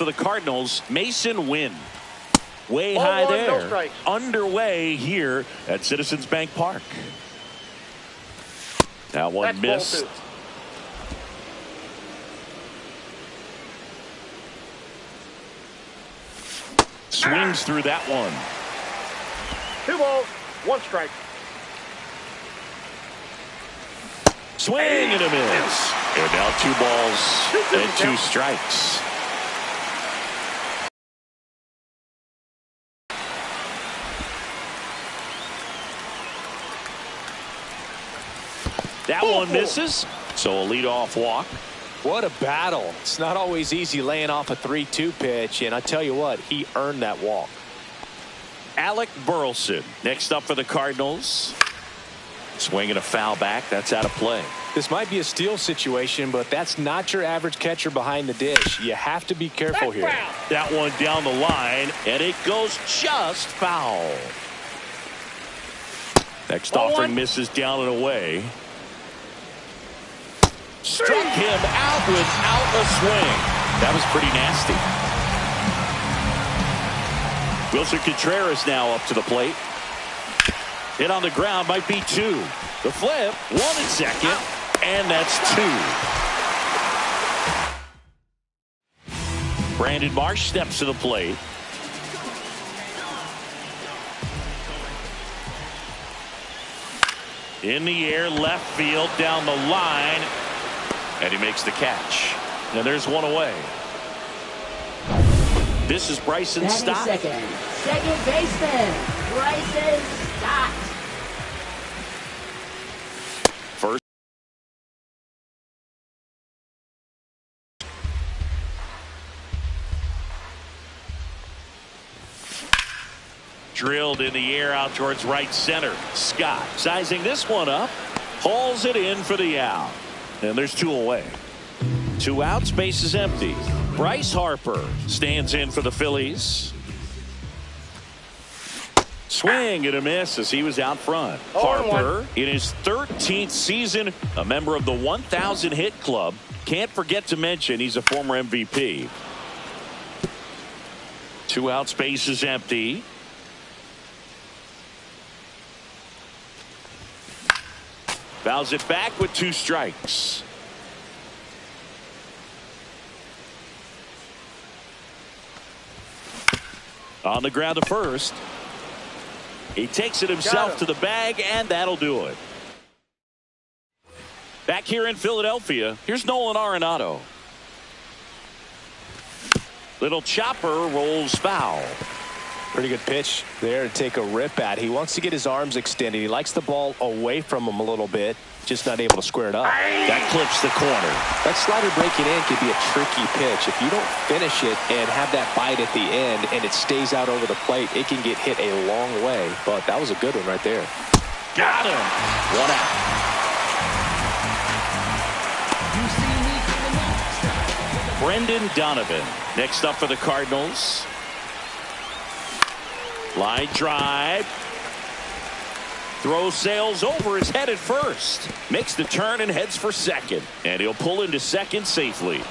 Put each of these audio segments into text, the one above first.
for the Cardinals, Mason Wynn. Way high there. No underway here at Citizens Bank Park. That one missed. Swings through that one. 2 balls, 1 strike. Swing and a miss. And now 2 balls and 2 strikes. That one misses. So a leadoff walk. What a battle. It's not always easy laying off a 3-2 pitch, and I tell you what, he earned that walk. Alec Burleson next up for the Cardinals. Swinging a foul back. That's out of play. This might be a steal situation, but that's not your average catcher behind the dish. You have to be careful here. That one down the line, and it goes just foul. Next offering misses down and away. Struck him out without a swing. That was pretty nasty. Wilson Contreras now up to the plate. Hit on the ground might be 2. The flip, 1 and second, and that's 2. Brandon Marsh steps to the plate. In the air, left field, down the line. And he makes the catch. And there's one away. This is Bryson Stott. Second baseman, Bryson Stott. First. Drilled in the air out towards right center. Scott sizing this one up. Hauls it in for the out. And there's 2 away. 2 outs, base is empty. Bryce Harper stands in for the Phillies. Swing and a miss as he was out front. Harper in his 13th season, a member of the 1,000 hit club. Can't forget to mention he's a former MVP. 2 outs, base is empty. Fouls it back with 2 strikes. On the ground to first. He takes it himself to the bag, and that'll do it. Back here in Philadelphia, here's Nolan Arenado. Little chopper rolls foul. Pretty good pitch there to take a rip at. He wants to get his arms extended. He likes the ball away from him a little bit, just not able to square it up. That clips the corner. That slider breaking in could be a tricky pitch. If you don't finish it and have that bite at the end and it stays out over the plate, it can get hit a long way. But that was a good one right there. Got him. 1 out. Brendan Donovan next up for the Cardinals. Line drive. Throw sails over his head at first. Makes the turn and heads for second. And he'll pull into second safely.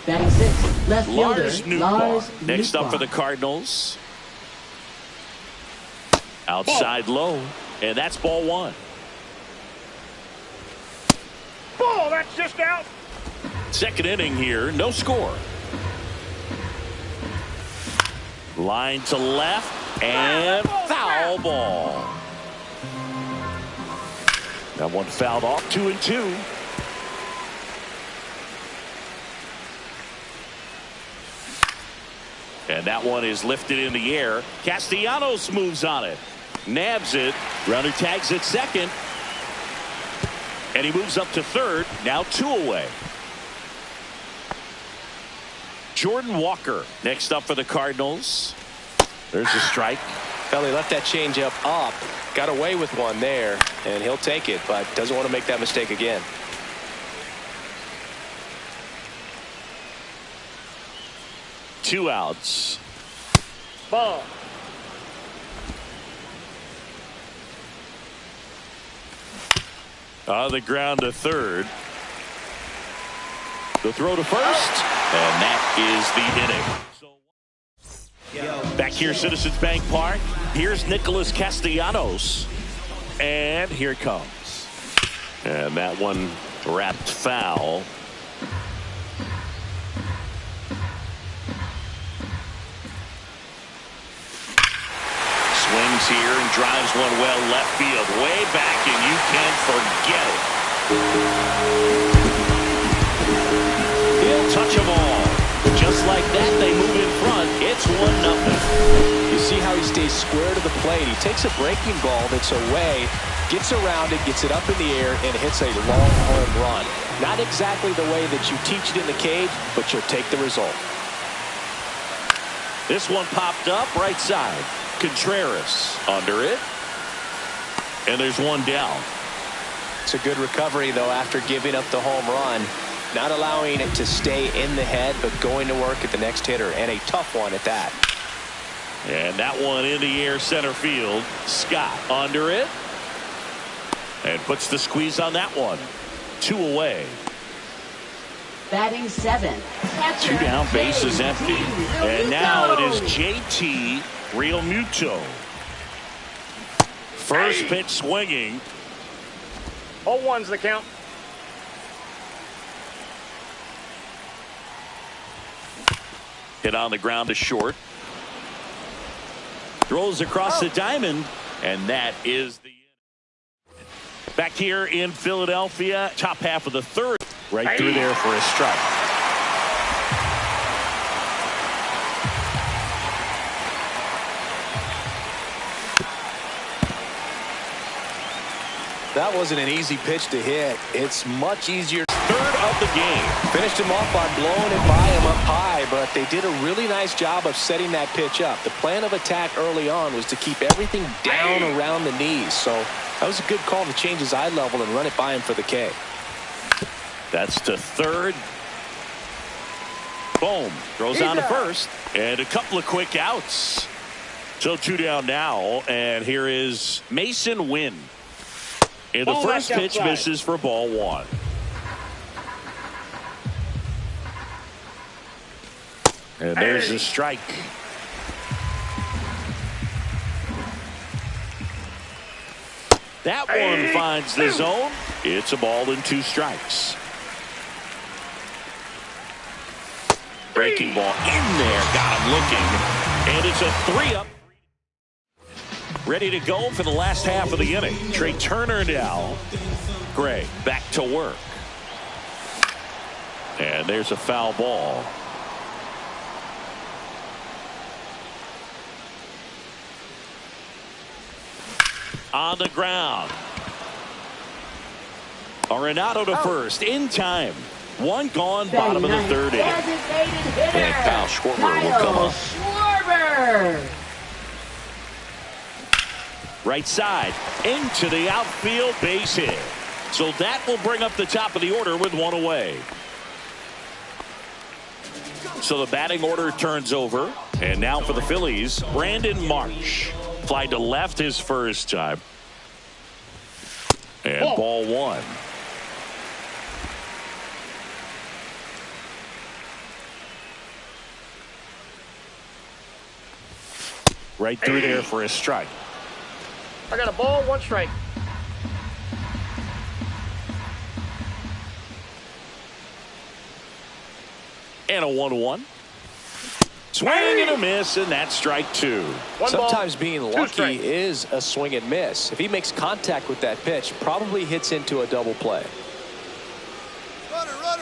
Batting 6, left fielder Lars Nootbaar next up for the Cardinals. Outside low. And that's ball 1. Ball, that's just out. Second inning here. No score. Line to left and foul ball. That one fouled off. 2-2. And that one is lifted in the air. Castellanos moves on it. Nabs it. Runner tags at second. And he moves up to third. Now 2 away. Jordan Walker next up for the Cardinals. There's a strike. Well, he left that changeup up. Got away with one there, and he'll take it, but doesn't want to make that mistake again. Two outs. Ball. On the ground to third. The throw to first, and that is the inning. Back here, Citizens Bank Park. Here's Nicholas Castellanos. And here it comes. And that one wrapped foul. Swings here and drives one well left field. Way back, and you can't forget it. He'll touch them all. Just like that, they move in front. It's 1-0. You see how he stays square to the plate. He takes a breaking ball that's away, gets around it, gets it up in the air, and hits a long home run. Not exactly the way that you teach it in the cage, but you'll take the result. This one popped up right side. Contreras under it. And there's one down. It's a good recovery, though, after giving up the home run. Not allowing it to stay in the head, but going to work at the next hitter, and a tough one at that. And that one in the air center field. Scott under it. And puts the squeeze on that one. 2 away. Batting 7. 2 down, bases empty. And now it is JT Realmuto. First pitch swinging. 0-1's the count. Hit on the ground to short. Throws across the diamond, and that is the end. Back here in Philadelphia, top half of the third. Right through there for a strike. That wasn't an easy pitch to hit. It's much easier. Third of the game. Finished him off by blowing it by him up high, but they did a really nice job of setting that pitch up. The plan of attack early on was to keep everything down around the knees, so that was a good call to change his eye level and run it by him for the K. That's to third. Boom. Throws on to first. And a couple of quick outs. So 2 down now, and here is Mason Wynn. And the first pitch misses for ball 1. And there's a strike. That one finds the zone. It's a ball and 2 strikes. Breaking ball in there. Got him looking. And it's a 3-up. Ready to go for the last half of the inning. Trey Turner now. Gray back to work. And there's a foul ball. On the ground. Arenado to first in time. 1 gone, bottom of the 3rd inning. And Kyle Schwarber will come up. Schwarber. Right side into the outfield, base hit. So that will bring up the top of the order with 1 away. So the batting order turns over. And now for the Phillies, Brandon Marsh. Fly to left his first time. And ball 1. Right through there for a strike. I got a ball, 1 strike. And a 1-1. Swing and a miss, and that's strike 2. Sometimes being lucky is a swing and miss. If he makes contact with that pitch, probably hits into a double play.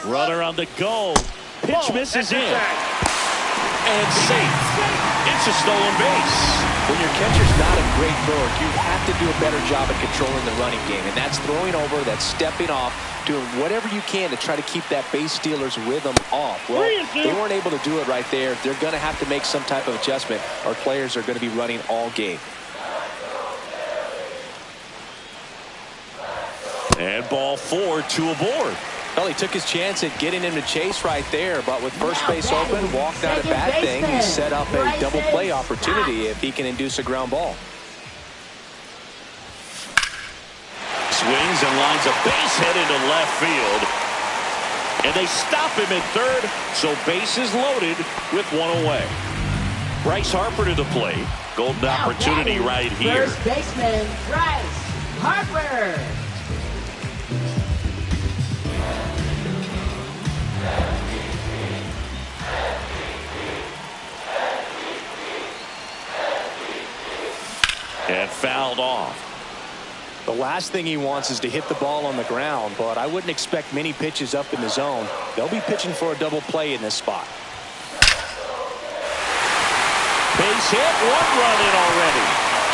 Runner on the go. Pitch misses in. And safe. It's a stolen base. When your catcher's not a great thrower, you have to do a better job at controlling the running game. And that's throwing over, that's stepping off, doing whatever you can to try to keep that base stealer's rhythm off. Well, they weren't able to do it right there. They're going to have to make some type of adjustment, or players are going to be running all game. And ball 4, 2 aboard. Well, he took his chance at getting him to chase right there, but with first base open, walked out a bad thing. He set up a double play opportunity if he can induce a ground ball. Swings and lines a base hit into left field. And they stop him at third, so bases loaded with one away. Bryce Harper to the plate. Golden opportunity right here. First baseman, Bryce Harper. And fouled off. The last thing he wants is to hit the ball on the ground, but I wouldn't expect many pitches up in the zone. They'll be pitching for a double play in this spot. Base hit, one run in already.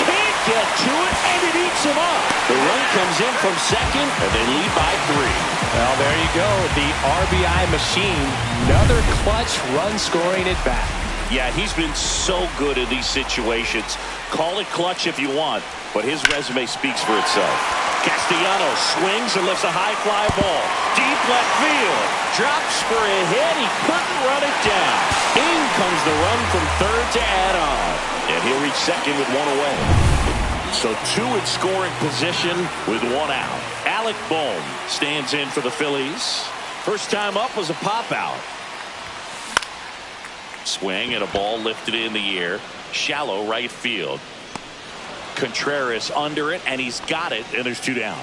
Can't get to it, and it eats him up. The run comes in from second, and they lead by 3. Well, there you go. The RBI machine. Another clutch run scoring at bat. Yeah, he's been so good in these situations. Call it clutch if you want, but his resume speaks for itself. Castellanos swings and lifts a high fly ball. Deep left field. Drops for a hit. He couldn't run it down. In comes the run from third to add on. And he'll reach second with one away. So 2 in scoring position with 1 out. Alec Bohm stands in for the Phillies. First time up was a pop out. Swing and a ball lifted in the air. Shallow right field. Contreras under it, and he's got it, and there's 2 down.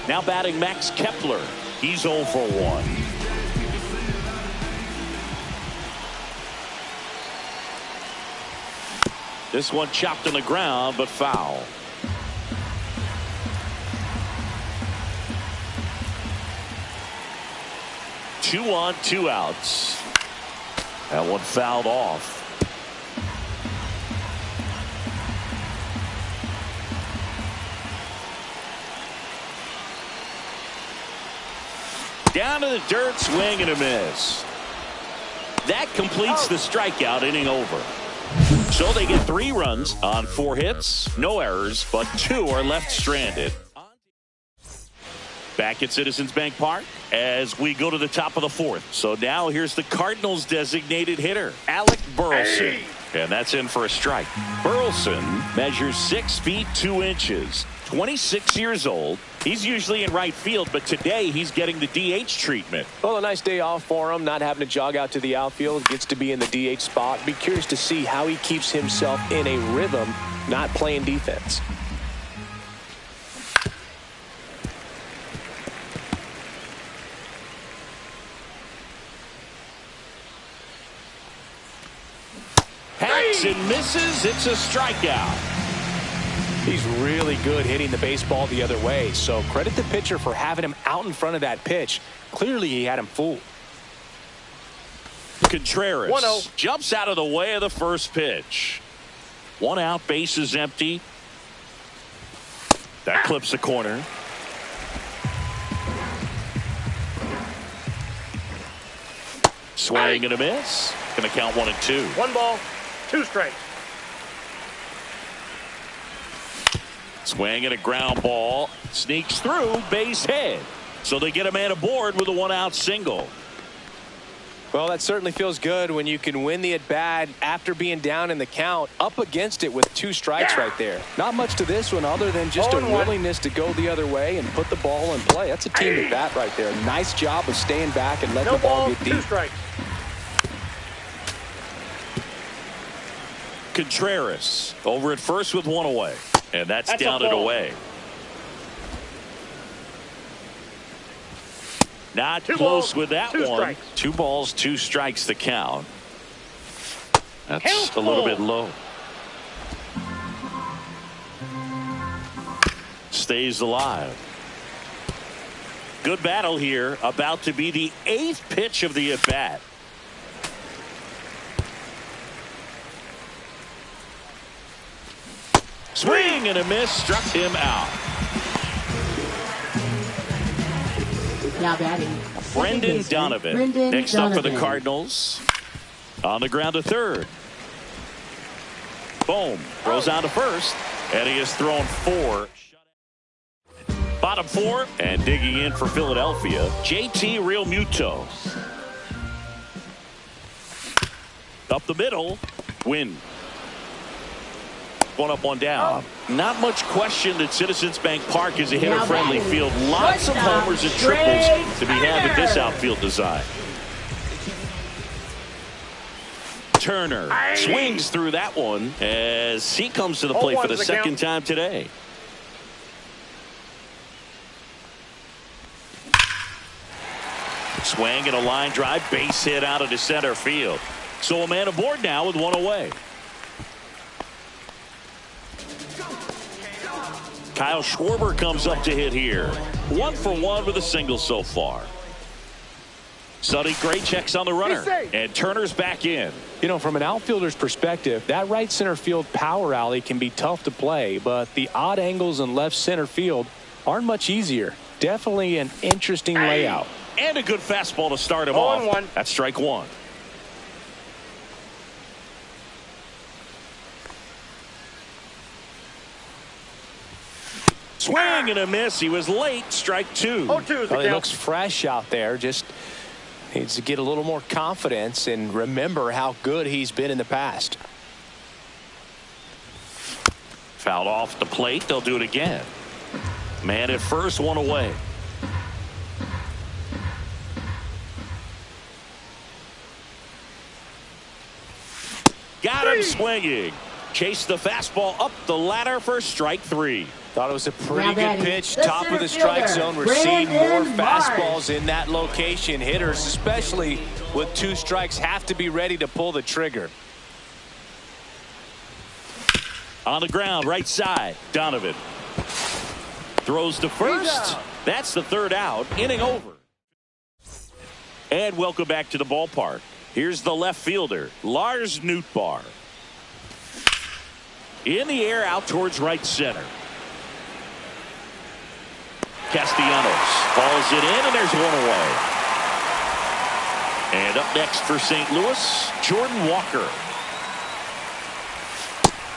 Now batting Max Kepler. He's 0 for 1. This one chopped on the ground, but foul. Two on, 2 outs. That one fouled off. Down to the dirt, swing and a miss. That completes the strikeout, inning over. So they get 3 runs on 4 hits, no errors, but 2 are left stranded. Back at Citizens Bank Park as we go to the top of the 4th. So now here's the Cardinals designated hitter, Alec Burleson. And that's in for a strike. Burleson measures 6 feet 2 inches, 26 years old. He's usually in right field, but today he's getting the DH treatment. Well, a nice day off for him, not having to jog out to the outfield. Gets to be in the DH spot. Be curious to see how he keeps himself in a rhythm, not playing defense. Hacks and misses. It's a strikeout. He's really good hitting the baseball the other way, so credit the pitcher for having him out in front of that pitch. Clearly he had him fooled. Contreras 1-0. jumps out of the way of the first pitch. 1 out, bases empty. That clips the corner. Swing and a miss. Gonna count 1 and 2. 1 ball, 2 strikes. Swing and a ground ball. Sneaks through, base hit. So they get a man aboard with a 1 out single. Well, that certainly feels good when you can win the at-bat after being down in the count, up against it with 2 strikes right there. Not much to this one other than just a willingness to go the other way and put the ball in play. That's a team at-bat right there. Nice job of staying back and letting the ball get deep. 2 strikes. Contreras over at first with 1 away. And that's down and away. Not close with that one. Strikes. 2 balls, 2 strikes the count. That's a little bit low. Stays alive. Good battle here. About to be the 8th pitch of the at-bat. Swing and a miss, struck him out. Now batting, Brendan Donovan. Next up for the Cardinals. On the ground to third. Boom. Throws on to first. And he has thrown 4. Bottom 4. And digging in for Philadelphia, JT Realmuto. Up the middle. Win. one up, one down. Not much question that Citizens Bank Park is a hitter-friendly field. Lots of homers and triples to be had with this outfield design. Turner swings through that one as he comes to the plate for the second time today. Swing and a line drive, base hit out into center field. So a man aboard now with one away. Kyle Schwarber comes up to hit here. 1 for 1 with a single so far. Sonny Gray checks on the runner, and Turner's back in. You know, from an outfielder's perspective, that right center field power alley can be tough to play, but the odd angles in left center field aren't much easier. Definitely an interesting layout. And a good fastball to start him off. That's strike one. Swing and a miss. He was late. Strike two. Well, he looks fresh out there. Just needs to get a little more confidence and remember how good he's been in the past. Fouled off the plate. They'll do it again. Man at first, one away. Got him swinging. Chased the fastball up the ladder for strike three. Thought it was a pretty good pitch. Top of the strike zone. We're seeing more fastballs in that location. Hitters, especially with 2 strikes, have to be ready to pull the trigger. On the ground, right side. Donovan throws to first. That's the third out. Inning over. And welcome back to the ballpark. Here's the left fielder, Lars Nootbaar. In the air out towards right center. Castellanos falls it in, and there's one away. And up next for St. Louis, Jordan Walker.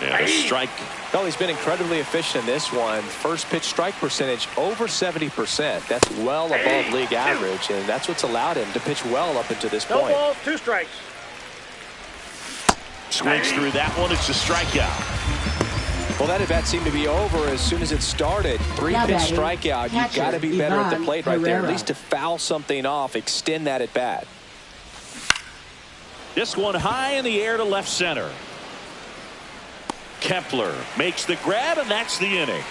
And a strike. Well, he's been incredibly efficient in this one. First pitch strike percentage over 70%. That's well above league average, and that's what's allowed him to pitch well up until this point. 2 strikes. Swings through that one. It's a strikeout. Well, that at bat seemed to be over as soon as it started. 3-pitch strikeout. You've got to be better at the plate right there, at least to foul something off, extend that at bat. This one high in the air to left center. Kepler makes the grab, and that's the inning.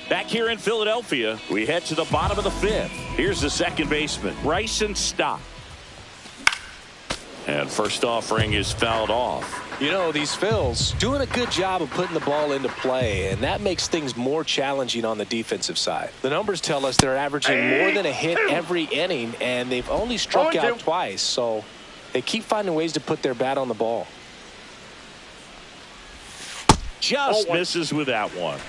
Back here in Philadelphia, we head to the bottom of the 5th. Here's the second baseman, Bryson Stott. And first offering is fouled off. You know, these Phils doing a good job of putting the ball into play, and that makes things more challenging on the defensive side. The numbers tell us they're averaging more than a hit every inning, and they've only struck out twice, so they keep finding ways to put their bat on the ball. Just misses with that one.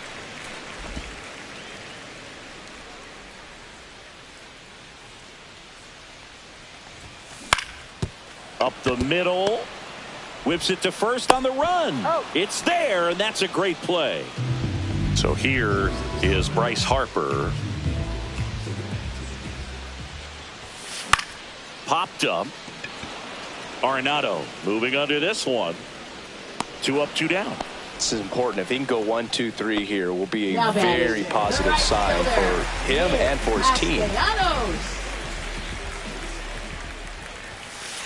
Up the middle. Whips it to first on the run. It's there, and that's a great play. So here is Bryce Harper. Popped up. Arenado moving under this one. 2 up, 2 down. This is important. If he can go 1, 2, 3 here, will be a very positive sign for him and for his team.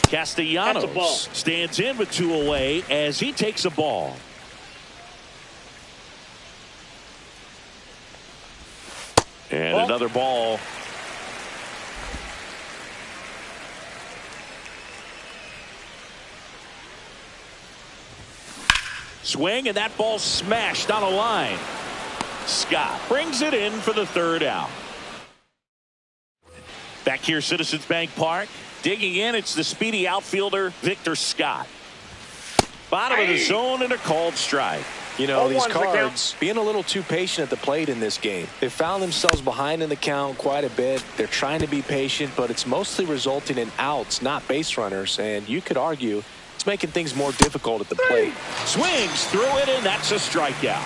Castellanos stands in with 2 away as he takes a ball. And another ball. Swing, and that ball smashed on a line. Scott brings it in for the third out. Back here, Citizens Bank Park. Digging in, it's the speedy outfielder, Victor Scott. Bottom of the zone and a called strike. You know, these Cards being a little too patient at the plate in this game. They found themselves behind in the count quite a bit. They're trying to be patient, but it's mostly resulting in outs, not base runners. And you could argue it's making things more difficult at the plate. Swings through it, and that's a strikeout.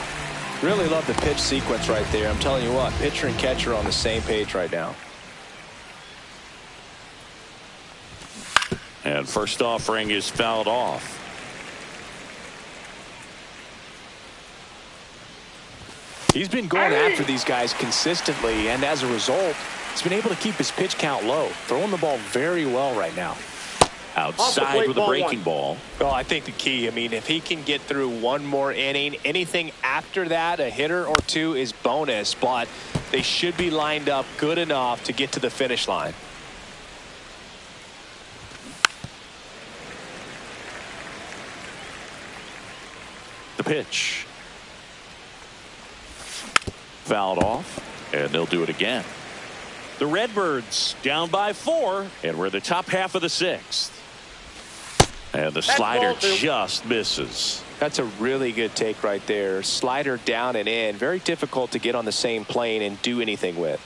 Really love the pitch sequence right there. I'm telling you what, pitcher and catcher on the same page right now. And first offering is fouled off. He's been going after these guys consistently, and as a result, he's been able to keep his pitch count low, throwing the ball very well right now. Outside with a breaking ball. Well, I think the key, I mean, if he can get through one more inning, anything after that, a hitter or two is bonus, but they should be lined up good enough to get to the finish line. The pitch. Fouled off, and they'll do it again. The Redbirds down by 4, and we're in the top half of the 6th. And the slider just misses. That's a really good take right there. Slider down and in. Very difficult to get on the same plane and do anything with.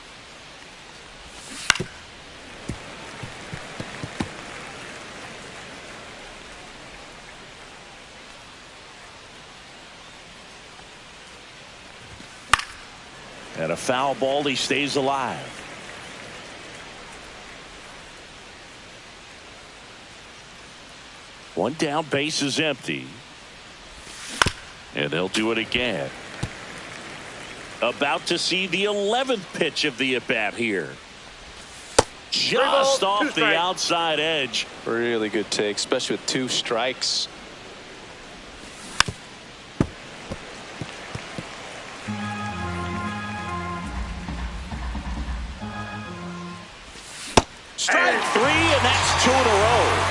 And a foul ball, he stays alive. One down, base is empty. And they'll do it again. About to see the 11th pitch of the at-bat here. Just off the outside edge. Really good take, especially with 2 strikes. Strike 3, and that's 2 in a row.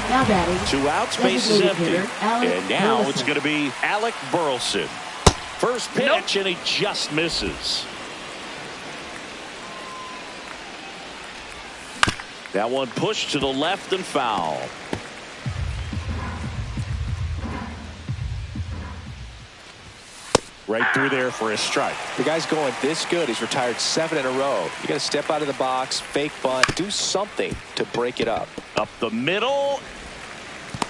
Now batting. 2 outs, base is empty. And now Burleson. it's going to be Alec Burleson. First pitch, and he just misses. That one pushed to the left and foul. Right through there for a strike. The guy's going this good. He's retired 7 in a row. You got to step out of the box, fake bunt, do something to break it up. Up the middle.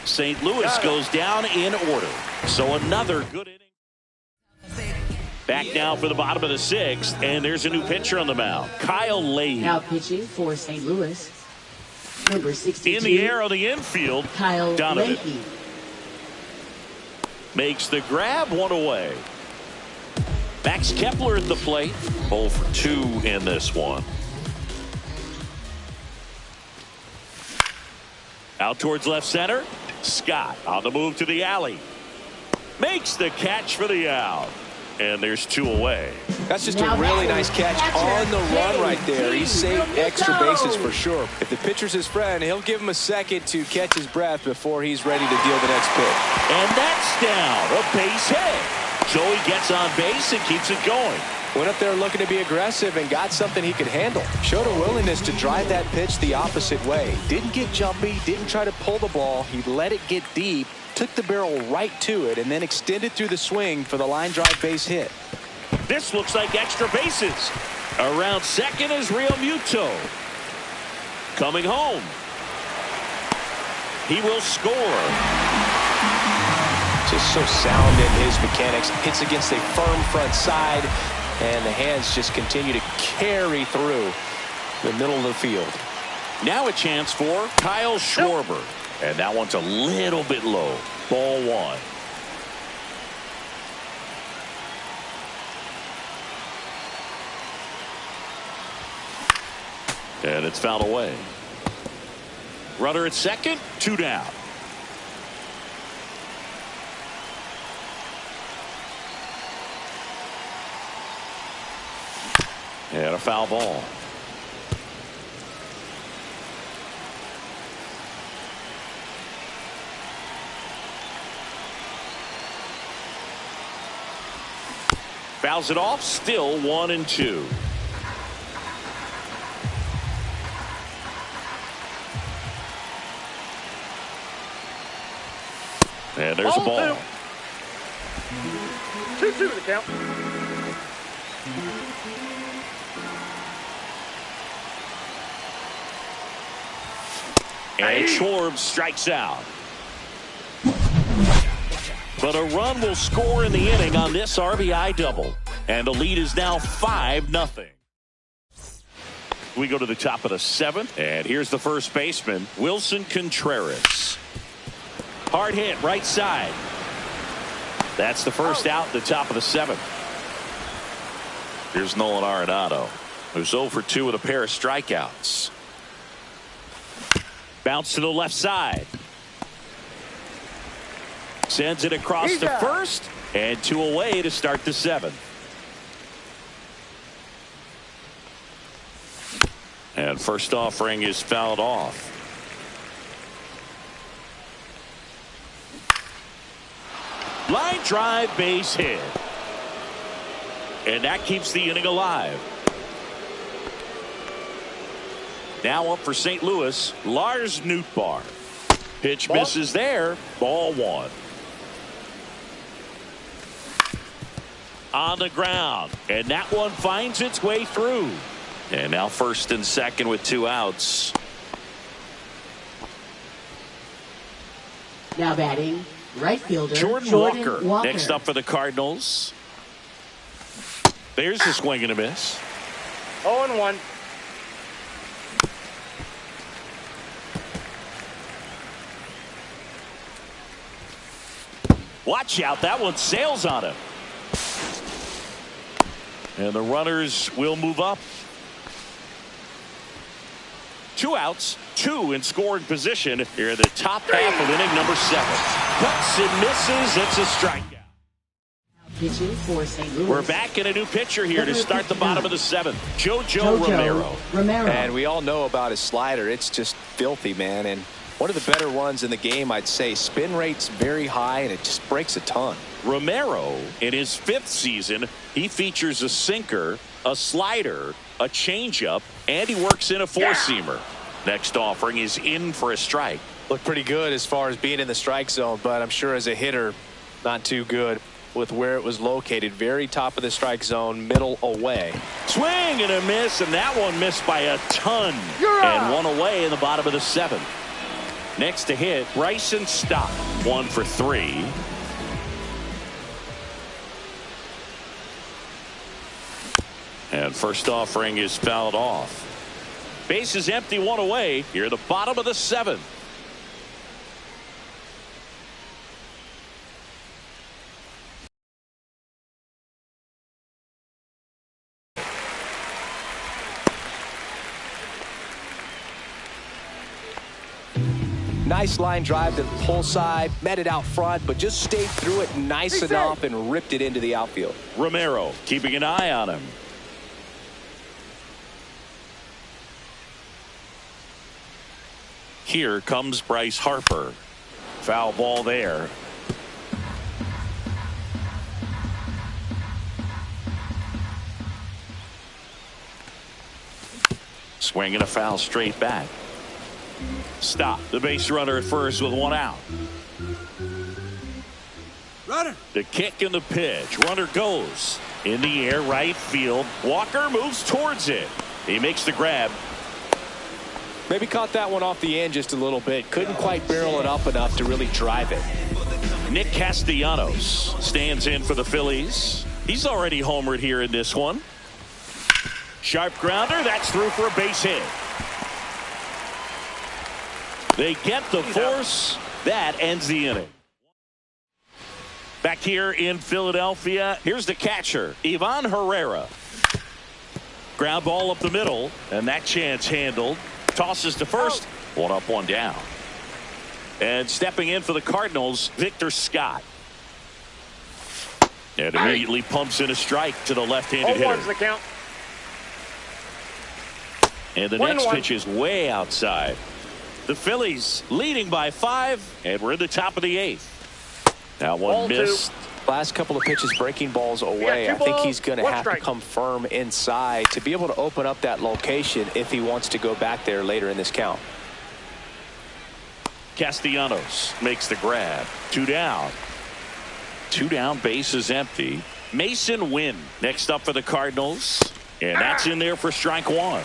St. Louis goes down in order. So another good inning. Back now for the bottom of the 6th, and there's a new pitcher on the mound, Kyle Leahy. Now pitching for St. Louis. Number 62. In the air on the infield, Kyle Donovan Leahy. makes the grab, 1 away. Max Kepler at the plate. 0 for 2 in this one. Out towards left center. Scott on the move to the alley. Makes the catch for the out. And there's 2 away. That's just a really nice catch on the run right there. He saved extra bases for sure. If the pitcher's his friend, he'll give him a second to catch his breath before he's ready to deal the next pitch. And that's down. A base hit. So he gets on base and keeps it going. Went up there looking to be aggressive and got something he could handle. Showed a willingness to drive that pitch the opposite way. Didn't get jumpy, didn't try to pull the ball. He let it get deep, took the barrel right to it, and then extended through the swing for the line drive base hit. This looks like extra bases. Around second is Real Muto. Coming home. He will score. Just so sound in his mechanics. Hits against a firm front side, and the hands just continue to carry through the middle of the field. Now a chance for Kyle Schwarber. And that one's a little bit low. Ball 1. And it's fouled away. Runner at second, 2 down. And a foul ball. Fouls it off, still 1-2. And there's a ball. 2-2 the count. And Schwarber strikes out. But a run will score in the inning on this RBI double. And the lead is now 5-0. We go to the top of the 7th. And here's the first baseman, Wilson Contreras. Hard hit right side. That's the first out at the top of the 7th. Here's Nolan Arenado, who's 0 for 2 with a pair of strikeouts. Bounce to the left side. Sends it across to first. And 2 away to start the 7th. And first offering is fouled off. Line drive, base hit. And that keeps the inning alive. Now up for St. Louis, Lars Nootbaar. Pitch misses there. Ball 1. On the ground. And that one finds its way through. And now first and second with 2 outs. Now batting, right fielder Jordan Walker. Next up for the Cardinals. There's a swing and a miss. 0-1. Watch out, that one sails on him. And the runners will move up. 2 outs, 2 in scoring position here in the top half of inning number 7. Cuts and misses. It's a strikeout. Pitching for St. Louis. We're back in a new pitcher here to start the bottom of the 7th. Jojo Romero. And we all know about his slider. It's just filthy, man. And one of the better ones in the game, I'd say. Spin rate's very high, and it just breaks a ton. Romero, in his 5th season, he features a sinker, a slider, a changeup, and he works in a 4-seamer. Next offering is in for a strike. Looked pretty good as far as being in the strike zone, but I'm sure as a hitter, not too good with where it was located. Very top of the strike zone, middle away. Swing and a miss, and that one missed by a ton. And 1 away in the bottom of the 7th. Next to hit, Bryson Stott, 1 for 3. And first offering is fouled off. Base is empty, 1 away. Here at the bottom of the 7th. Nice line drive to the pull side, met it out front, but just stayed through it nice enough and ripped it into the outfield. Romero keeping an eye on him. Here comes Bryce Harper. Foul ball there. Swing and a foul straight back. Stop. The base runner at first with 1 out. Runner. The kick and the pitch. Runner goes in the air, right field. Walker moves towards it. He makes the grab. Maybe caught that one off the end just a little bit. Couldn't quite barrel it up enough to really drive it. Nick Castellanos stands in for the Phillies. He's already homered here in this one. Sharp grounder. That's through for a base hit. They get the force. That ends the inning. Back here in Philadelphia, here's the catcher, Ivan Herrera. Ground ball up the middle, and that chance handled. Tosses to first. 1 up, 1 down. And stepping in for the Cardinals, Victor Scott. And immediately pumps in a strike to the left-handed hitter. 0-1's the count. And the next pitch is way outside. The Phillies leading by 5, and we're in the top of the 8th. Now one missed. Last couple of pitches breaking balls away. I think he's going to have to come firm inside to be able to open up that location if he wants to go back there later in this count. Castellanos makes the grab. 2 down. 2 down, base is empty. Mason Wynn next up for the Cardinals. And that's in there for strike 1.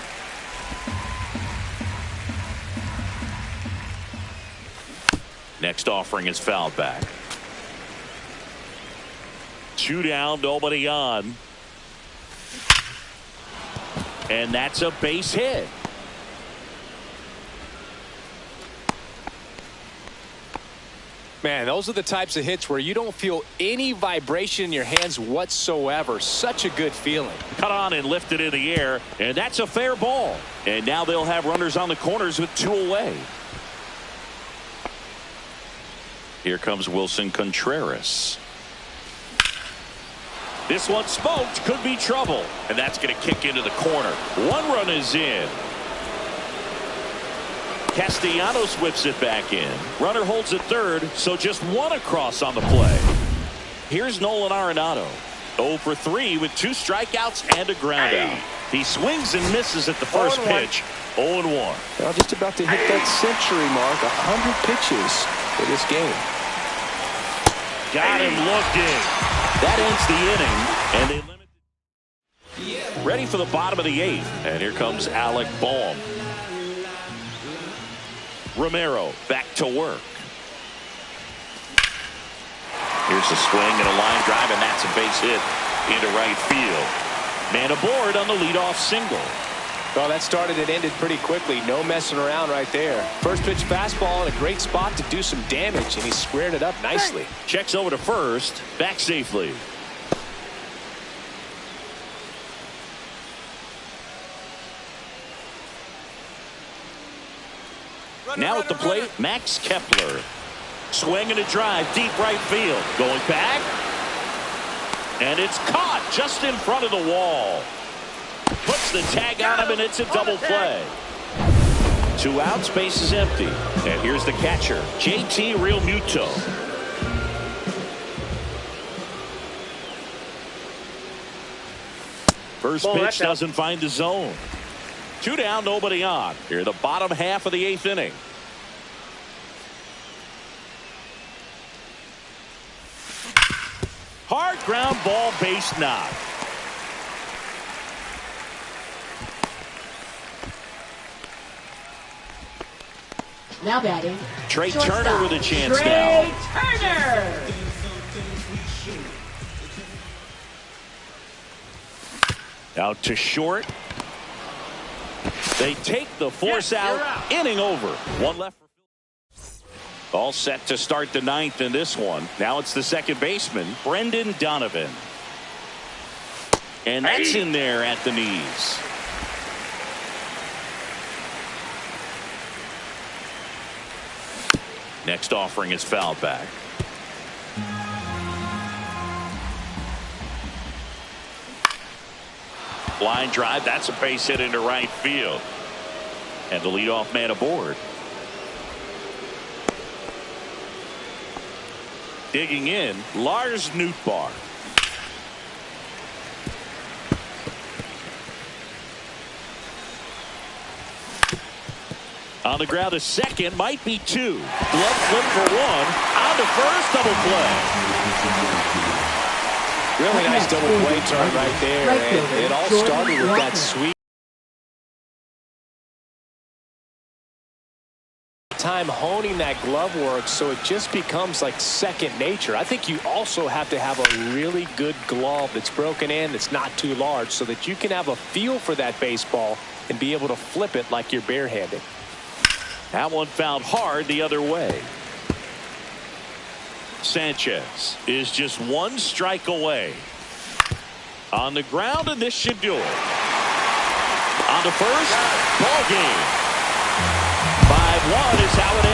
Next offering is fouled back. 2 down, nobody on. And that's a base hit. Man, those are the types of hits where you don't feel any vibration in your hands whatsoever. Such a good feeling. Cut on and lifted in the air, and that's a fair ball. And now they'll have runners on the corners with 2 away. Here comes Wilson Contreras. This one smoked, could be trouble, and that's going to kick into the corner. 1 run is in. Castellanos whips it back in. Runner holds at third, so just 1 across on the play. Here's Nolan Arenado. 0 for 3 with 2 strikeouts and a ground out. He swings and misses at the first pitch. 0-1. Well, just about to hit that century mark. 100 pitches for this game. Got him looking. That ends the inning, and they limit. Ready for the bottom of the 8th, and here comes Alec Boehm. Romero back to work. Here's a swing and a line drive, and that's a base hit into right field. Man aboard on the leadoff single. Well, that started and ended pretty quickly. No messing around right there. First pitch fastball in a great spot to do some damage, and he squared it up nicely. Checks over to first, back safely. Now at the plate, Max Kepler. Swing and a drive, deep right field. Going back. And it's caught just in front of the wall. Puts the tag on him, and it's a double play. 2 outs, base is empty. And here's the catcher, JT Realmuto. First pitch doesn't find the zone. 2 down, nobody on. Here, the bottom half of the 8th inning. Hard ground ball, base knock. Now batting, Trey shortstop, Turner with a chance Trey now. Turner. Out to short. They take the force out. Inning over. 1 left. All set to start the 9th in this one. Now it's the second baseman, Brendan Donovan. And that's in there at the knees. Next offering is fouled back. Line drive, that's a base hit into right field. And the leadoff man aboard. Digging in, Lars Nootbaar. On the ground to second, might be 2. Glove flip for 1. On to first, double play. Really nice double play turn right there. And it all started with that sweet time honing that glove work, so it just becomes like second nature. I think you also have to have a really good glove that's broken in, that's not too large, so that you can have a feel for that baseball and be able to flip it like you're barehanded. That one fouled hard the other way. Sanchez is just 1 strike away. On the ground, and this should do it. On to first, ball game. 5-1 is how it